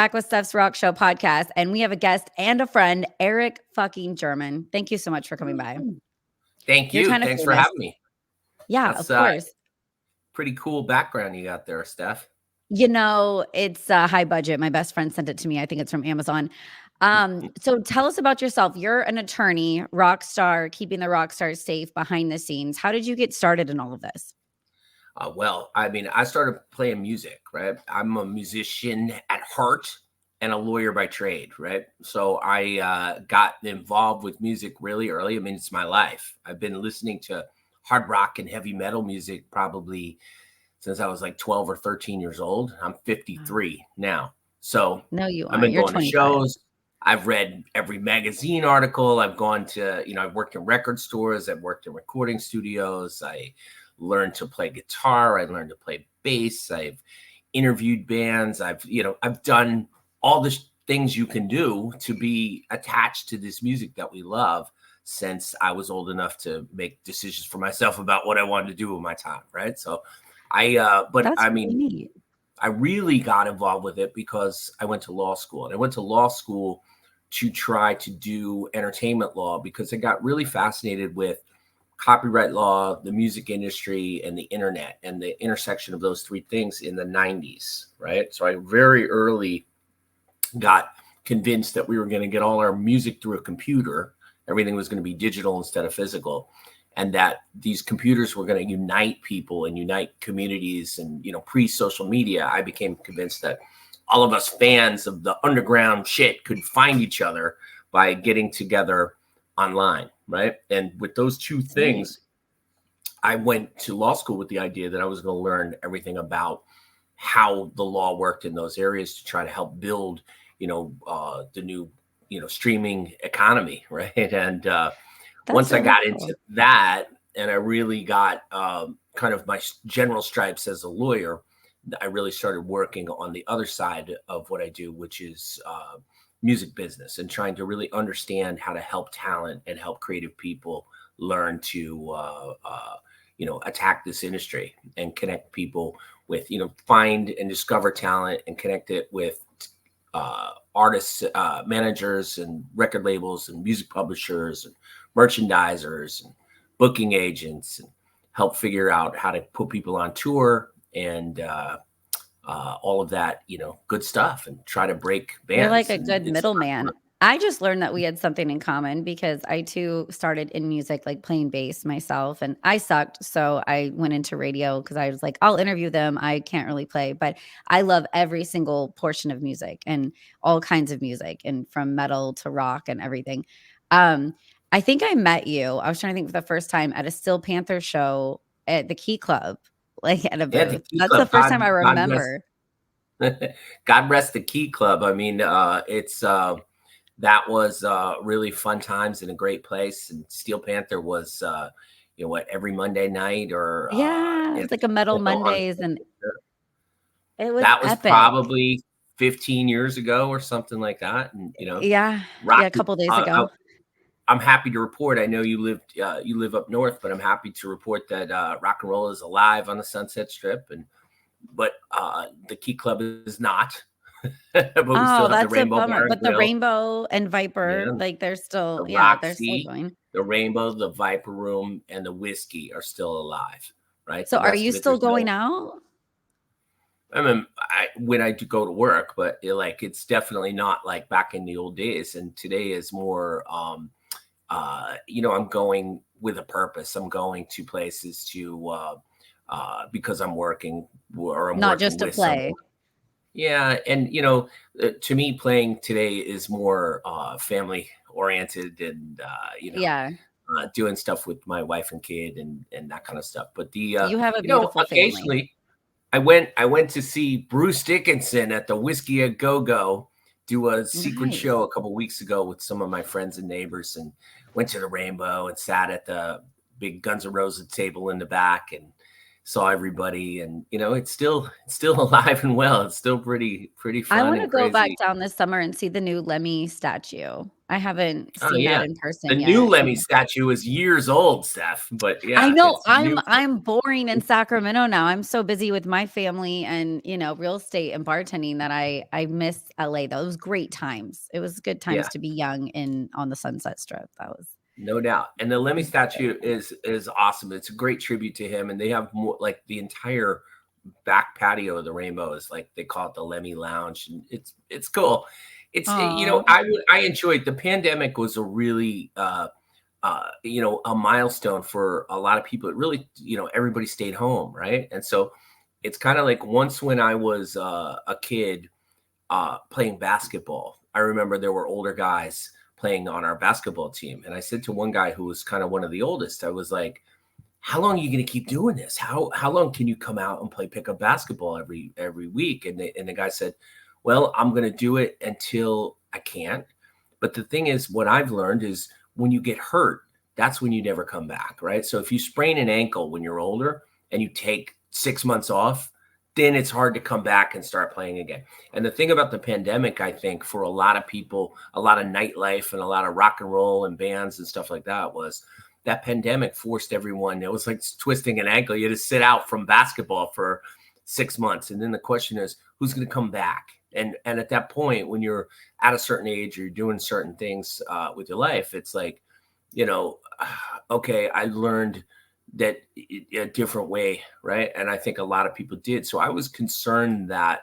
Back with Steph's Rock Show podcast, and we have a guest and a friend, Eric fucking German. Thank you so much for coming by. Thank you. Thanks for having me. Yeah, of course. Pretty cool background you got there, Steph. You know, it's high budget. My best friend sent it to me. I think it's from Amazon. So tell us about yourself. You're an attorney, rock star, keeping the rock stars safe behind the scenes. How did you get started in all of this? Well, I mean, I started playing music, right? I'm a musician at heart and a lawyer by trade, right? So I got involved with music really early. I mean, it's my life. I've been listening to hard rock and heavy metal music probably since I was like 12 or 13 years old. I'm 53 now. So no, you aren't. I've been You're going 25. to shows. I've read every magazine article. I've gone to, I've worked in record stores. I've worked in recording studios. I learned to play guitar. I learned to play bass. I've interviewed bands. I've done all the things you can do to be attached to this music that we love since I was old enough to make decisions for myself about what I wanted to do with my time. Right. So Neat. I really got involved with it because I went to law school, and I went to law school to try to do entertainment law because I got really fascinated with copyright law, the music industry, and the internet, and the intersection of those three things in the 90s, right? So I very early got convinced that we were going to get all our music through a computer. Everything was going to be digital instead of physical, and that these computers were going to unite people and unite communities. And, pre-social media, I became convinced that all of us fans of the underground shit could find each other by getting together online. Right. And with those two things, I went to law school with the idea that I was going to learn everything about how the law worked in those areas to try to help build, the new, streaming economy. Right. And once I got into that, and I really got kind of my general stripes as a lawyer, I really started working on the other side of what I do, which is music business, and trying to really understand how to help talent and help creative people learn to, attack this industry and connect people with, find and discover talent and connect it with artists, managers and record labels and music publishers and merchandisers and booking agents, and help figure out how to put people on tour and all of that, good stuff, and try to break bands. You're like a good middleman. I just learned that we had something in common because I too started in music, like playing bass myself, and I sucked. So I went into radio because I was like, I'll interview them. I can't really play, but I love every single portion of music and all kinds of music, and from metal to rock and everything. I think I met you. I was trying to think for the first time at a Steel Panther show at the Key Club, like at a booth. That's the first time I remember. God rest the Key Club. I mean, that was really fun times and a great place. And Steel Panther was, every Monday night, or it's like a Metal Mondays, and it was that was epic. Probably 15 years ago or something like that. And a couple days ago. I'm happy to report. I know you live up north, but I'm happy to report that rock and roll is alive on the Sunset Strip, but the Key Club is not. But we still have the Rainbow Bar. But the Rainbow and Viper, they're still, they're still going. The Rainbow, the Viper Room, and the Whiskey are still alive, right? So are you still going out? I mean, when I do go to work, but it's definitely not like back in the old days. And today is more, I'm going with a purpose. I'm going to places to, because I'm working, or I'm not working just to play. Someone. Yeah. And, to me, playing today is more family oriented, and, doing stuff with my wife and kid and that kind of stuff. But you have a beautiful occasionally family. I went to see Bruce Dickinson at the Whiskey a Go-Go do a secret show a couple weeks ago with some of my friends and neighbors, and went to the Rainbow and sat at the big Guns N' Roses table in the back, and saw everybody, and it's still alive and well. It's still pretty I fun want to and go back crazy. down this summer and see the new Lemmy statue. I haven't Oh seen that yeah. in The person new yet. Lemmy statue is years old, Steph, but I yeah, know it's I'm new. I'm boring in Sacramento now. I'm so busy with my family and, real estate and bartending that I miss LA though. It was great times. It was good Yeah, times to be young in on the Sunset Strip. That was no doubt. And the Lemmy very statue fun. is awesome. It's a great tribute to him, and they have more, like, the entire back patio of the Rainbow is, like, they call it the Lemmy Lounge, and it's cool. Aw. I enjoyed the pandemic. Was a really a milestone for a lot of people. It really, everybody stayed home, right? And so it's kind of like, once when I was a kid playing basketball, I remember there were older guys playing on our basketball team. And I said to one guy who was kind of one of the oldest, I was like, how long are you going to keep doing this? How long can you come out and play pickup basketball every week? And the guy said, well, I'm going to do it until I can't. But the thing is, what I've learned is, when you get hurt, that's when you never come back, right? So if you sprain an ankle when you're older and you take 6 months off, then it's hard to come back and start playing again. And the thing about the pandemic, I think, for a lot of people, a lot of nightlife and a lot of rock and roll and bands and stuff like that, was that pandemic forced everyone. It was like twisting an ankle. You had to sit out from basketball for 6 months. And then the question is, who's going to come back? And at that point, when you're at a certain age, or you're doing certain things with your life, it's like, okay, I learned that a different way, right? And I think a lot of people did. So I was concerned that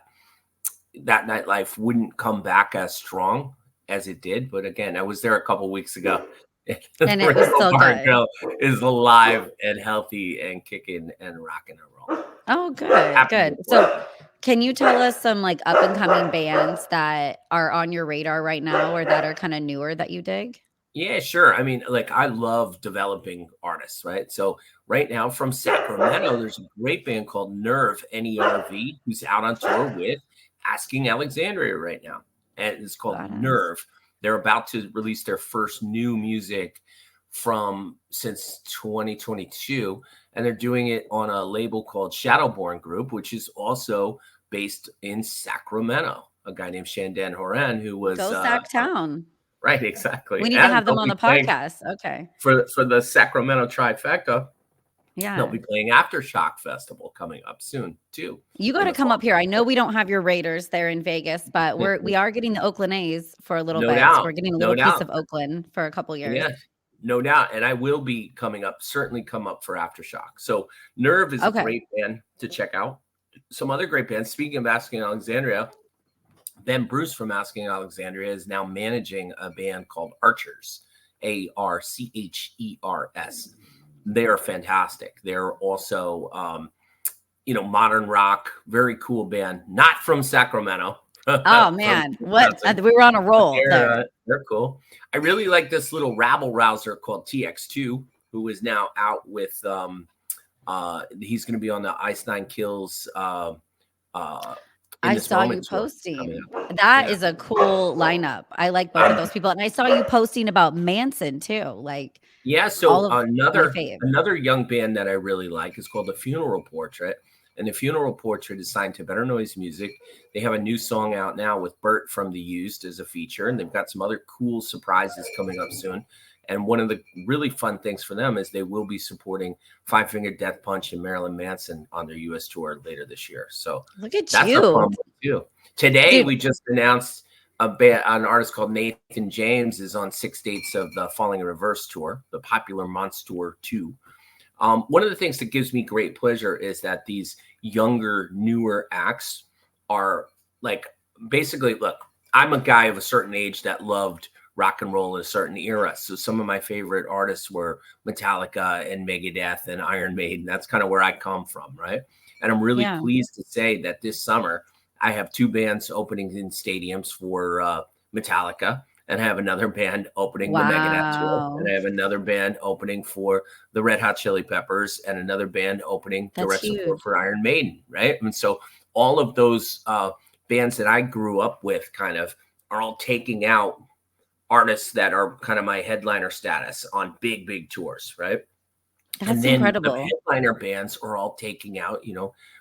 that nightlife wouldn't come back as strong as it did. But again, I was there a couple weeks ago. The And it was Rainbow still Bar and good. Grill is alive and healthy and kicking and rocking and rolling. Oh, good, Happy to good. report. So, can you tell us some, like, up and coming bands that are on your radar right now or that are kinda newer that you dig? Yeah, sure. I mean, like, I love developing artists, right? So right now from Sacramento, there's a great band called Nerve, Nerv, who's out on tour with Asking Alexandria right now. And it's called Badass. Nerve. They're about to release their first new music from since 2022. And they're doing it on a label called Shadowborn Group, which is also based in Sacramento. A guy named Shandan Horan, who was Go Sacktown. right, exactly. We need to And have them they'll on be the playing podcast. Okay. for the Sacramento Trifecta. They'll Yeah. be playing Aftershock Festival coming up soon too You in gotta the come fall. up here. I know we don't have your Raiders there in Vegas, but we are getting the Oakland A's for a little No bit. So doubt, we're getting a no little piece doubt. of Oakland for a couple years. Yeah, no doubt. And I will be coming up, certainly come up for Aftershock. So Nerve is a Okay. great band to check out. Some other great bands. Speaking of Asking Alexandria, Ben Bruce from Asking Alexandria is now managing a band called Archers, Archers. They are fantastic. They're also, modern rock, very cool band, not from Sacramento. Oh, From man. What Wisconsin, we were on a but roll there. they're cool. I really like this little rabble rouser called TX2, who is now out with he's going to be on the Ice Nine Kills in I this saw you moment tour coming posting. up. That Yeah. is a cool lineup. I like both of those people, and I saw you posting about Manson too, like, Yeah, all so of my another faves. another young band that I really like is called The Funeral Portrait. And The Funeral Portrait is signed to Better Noise Music. They have a new song out now with Bert from The Used as a feature, and they've got some other cool surprises coming up soon. And one of the really fun things for them is they will be supporting Five Finger Death Punch and Marilyn Manson on their US tour later this year. So Look at that's a you. fun one too. Today Dude, we just announced an artist called Nathan James is on 6 dates of the Falling in Reverse tour, the Popular Monster 2. One of the things that gives me great pleasure is that these younger, newer acts are like, basically, look, I'm a guy of a certain age that loved rock and roll in a certain era. So some of my favorite artists were Metallica and Megadeth and Iron Maiden. That's kind of where I come from, right? And I'm really yeah. pleased to say that this summer I have two bands opening in stadiums for Metallica, and I have another band opening the Megadeth tour, and Wow. I have another band opening for the Red Hot Chili Peppers, and another band opening That's direct support huge. for Iron Maiden, right? And so all of those bands that I grew up with kind of are all taking out artists that are kind of my headliner status on big tours, right? And That's then the incredible. headliner bands are all taking out,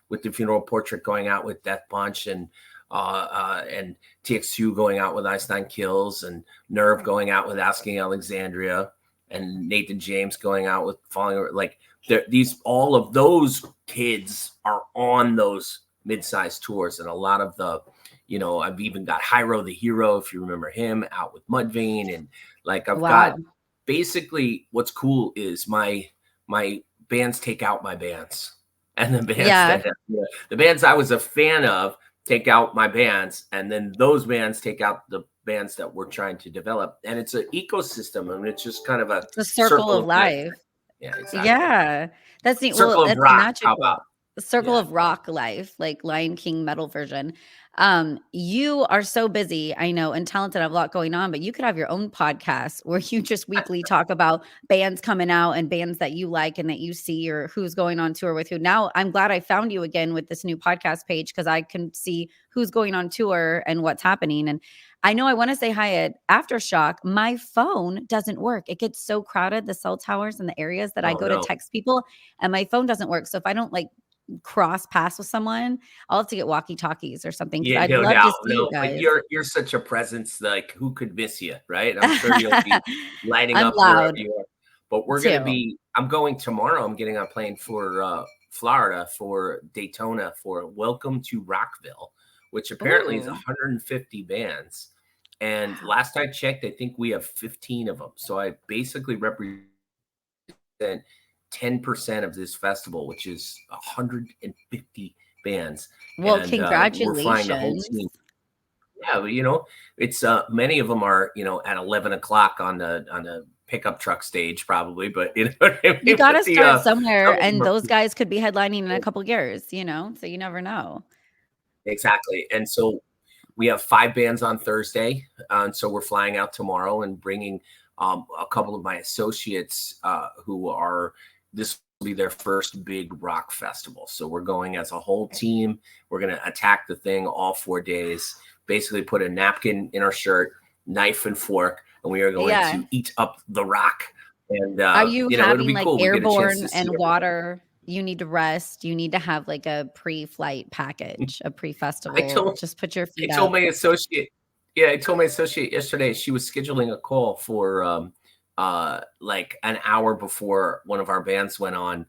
with the Funeral Portrait going out with Death Punch, and TX2 going out with Ice Nine Kills, and Nerve going out with Asking Alexandria, and Nathan James going out with Falling. Like all of those kids are on those mid-sized tours, and a lot of the, I've even got Hyro the Hero, if you remember him, out with Mudvayne, and like I've got Wow. basically what's cool is my bands take out my bands, and the bands Yeah. the bands I was a fan of take out my bands, and then those bands take out the bands that we're trying to develop, and it's an ecosystem. I mean, it's just kind of a It's a circle of life. life. Yeah, exactly. Yeah. That's neat. Well, Circle of that's rock. How about? magical. The circle Yeah. of rock life, like Lion King metal version. You are so busy, I know, and talented, have a lot going on, but you could have your own podcast where you just weekly talk about bands coming out and bands that you like and that you see, or who's going on tour with who. Now, I'm glad I found you again with this new podcast page, because I can see who's going on tour and what's happening. And I know I want to say hi at Aftershock. My phone doesn't work. It gets so crowded, the cell towers in the areas that I Oh, go to no. text people, and my phone doesn't work. So if I don't like cross paths with someone, I'll have to get walkie talkies or something, because Yeah, I'd no love to doubt. see you No, but guys. you're such a presence. Like, who could miss you, right? I'm sure you'll be lighting I'm up wherever loud you are. But we're going to too. be. I'm going tomorrow. I'm getting on a plane for Florida, for Daytona, for Welcome to Rockville, which apparently is Ooh. 150 bands. And Wow. last I checked, I think we have 15 of them. So I basically represent 10% of this festival, which is 150 bands. Well, And we're flying the whole congratulations. team. Yeah, but it's many of them are at 11 o'clock on the pickup truck stage, probably. But what I You mean, got but to start some somewhere, of them and are those guys could be headlining in a couple years, so you never know. exactly. And so we have 5 bands on Thursday, and so we're flying out tomorrow and bringing a couple of my associates who are this will be their first big rock festival. So we're going as a whole team. We're going to attack the thing all 4 days. Basically, put a napkin in our shirt, knife and fork, and we are going Yeah. to eat up the rock. And Are you it'll having be like cool. We get a chance airborne to see and everything. water? You need to rest. You need to have like a pre-flight package, a pre-festival. Just put your feet I told up. my associate, yeah, I told my associate yesterday, she was scheduling a call for like an hour before one of our bands went on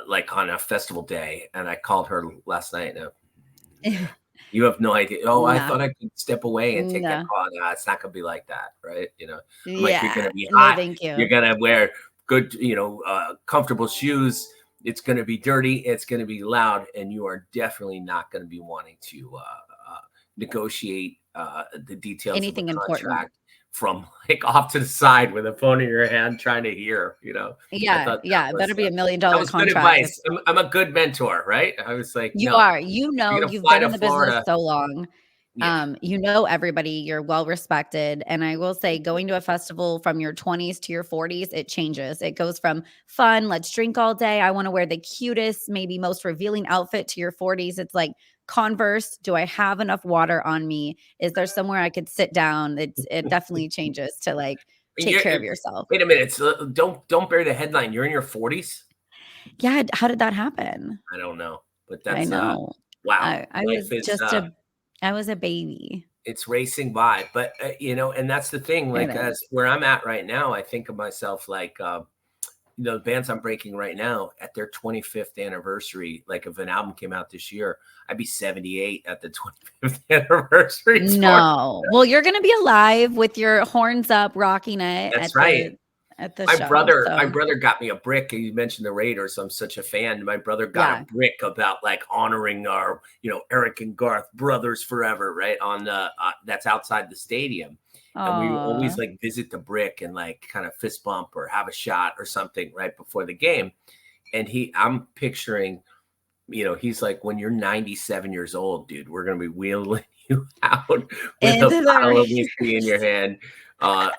like on a festival day. And I called her last night and you have no idea. Oh, I Nah, thought I could step away and take that nah. call. Nah, it's not gonna be like that, right? I'm like, you're Yeah. gonna be No, hot, thank you're you. gonna wear good, comfortable shoes. It's going to be dirty. It's going to be loud, and you are definitely not going to be wanting to negotiate the details Anything of the important. contract from like off to the side with a phone in your hand, trying to hear. I Yeah. thought Yeah. It better be $1 million that was good contract. advice. I'm a good mentor, right? I was like, You no, are, you're going to you've fly been to in the business Florida. so long. Yeah. Everybody, you're well respected. And I will say, going to a festival from your 20s to your 40s, it changes. It goes from fun, let's drink all day, I want to wear the cutest, maybe most revealing outfit, to your 40s. It's like, Converse, do I have enough water on me? Is there somewhere I could sit down? It definitely changes to like take care of yourself. Wait a minute. So don't bury the headline. You're in your 40s? Yeah. How did that happen? I don't know, but I that's know. wow. I Life was is just I was a baby. it's racing by, but and that's the thing, It like is. as where I'm at right now, I think of myself like the bands I'm breaking right now at their 25th anniversary. Like if an album came out this year, I'd be 78 at the 25th anniversary tour. No. Well, you're gonna be alive with your horns up, rocking it That's right. at the My show. brother got me a brick. You mentioned the Raiders. I'm such a fan. My brother got a brick about like honoring our, Eric and Garth brothers forever, right? On the that's outside the stadium. And we always like visit the brick and like kind of fist bump or have a shot or something right before the game. And I'm picturing, he's like, when you're 97 years old, dude, we're gonna be wheeling you out with a bottle of whiskey in your hand,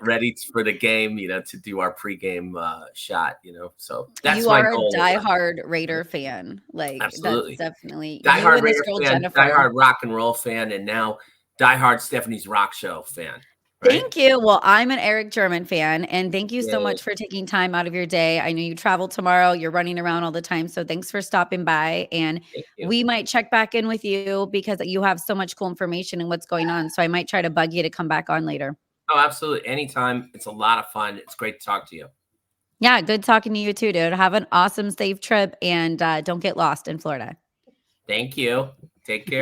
ready for the game, to do our pregame shot, So that's my goal. You are a diehard Raider fan. Like, absolutely, that's definitely you diehard and this Raider girl fan, Jennifer. diehard rock and roll fan, and now diehard Stephanie's Rock Show fan. right? Thank you. Well, I'm an Eric German fan, and thank you so Yeah, much for taking time out of your day. I know you travel tomorrow, you're running around all the time, so thanks for stopping by, and thank you. we might check back in with you because you have so much cool information and what's going on, so I might try to bug you to come back on later. Oh, absolutely. Anytime. It's a lot of fun. It's great to talk to you. Yeah, good talking to you too, dude. Have an awesome, safe trip, and don't get lost in Florida. Thank you. Take care.